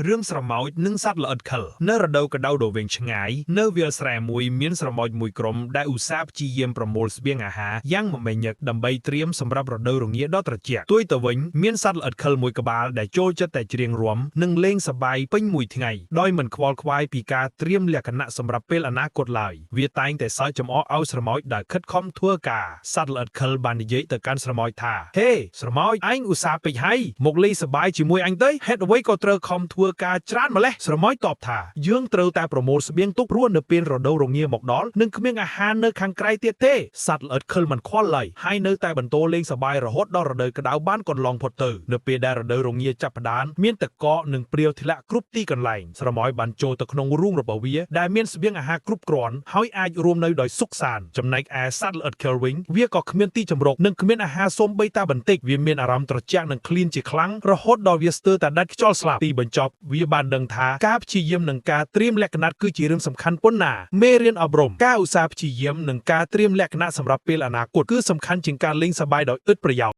រឿងស្រមោចនិងសត្វល្អិតខិលនៅរដូវក្តៅដ៏វែងឆ្ងាយនៅវាលស្រែមួយមានស្រមោចមួយក្រុមដែលឧស្សាហ៍ព្យាយាមប្រមូលស្បៀងអាហារយ៉ាងមមាញឹកដើម្បីត្រៀមសម្រាប់រដូវរងាដ៏ត្រជាក់ទួយទៅវិញមានសត្វល្អិតខិលមួយក្បាលដែលចូលចិត្តតែច្រៀងរាំនិងលេងសប្បាយពេញមួយថ្ងៃដោយមិនខ្វល់ខ្វាយពីការត្រៀមលក្ខណៈសម្រាប់ពេលអនាគតឡើយវាតែងតែសើចចំអកឲ្យស្រមោចដែលខិតខំធ្វើការសត្វល្អិតខិលបាននិយាយទៅកាន់ស្រមោចថាហេស្រមោចឯងឧស្សាហ៍ពេកហើយមកលេងសប្បាយជាមួយអញទៅហេតុអ្វីក៏ត្រូវខំធ្វើការច្រើនម្ល៉េះស្រមោចតបថាយើងត្រូវតែប្រមូលស្បៀងទុកព្រោះនៅពេលរដូវរងាមកដល់នឹងគ្មានអាហារនៅខាងក្រៅទៀតទេសត្វល្អិតខិលមិនខ្វល់ឡើយហើយនៅតែបន្តលេងសប្បាយរហូតដល់រដូវក្តៅបានកន្លងផុតទៅនៅពេលដែលរដូវរងាចាប់ផ្ដើមមានទឹកកកនិងព្រាវធ្លាក់គ្រប់ទីកន្លែងស្រមោចបានចូលទៅក្នុងរូងរបស់វាដែលមានស្បៀងអាហារគ្រប់គ្រាន់ហើយអាចរួមនៅដោយសុខសាន្តចំណែកឯសត្វល្អិតខិលវិញវាក៏គ្មានទីជម្រកនិងគ្មានអាហារសូម្បីតែបន្តិចវាមានអារម្មណ៍ត្រជាក់និងឃ្លានជាខ្លាំងរហូតដល់វាស្ទើរតែដាច់ខ្យល់ស្លាប់ទីបញ្ចប់វាបានដឹងថាការព្យាយាមនិងការត្រៀមលក្ខណៈគឺជារឿងសំខាន់ប៉ុណ្ណាមេរៀនអប់រំការឧស្សាហ៍ព្យាយាមនិងការត្រៀមលក្ខណៈសម្រាប់ពេលអនាគតគឺសំខាន់ជាងការលេងសប្បាយដោយឥតប្រយោជន៍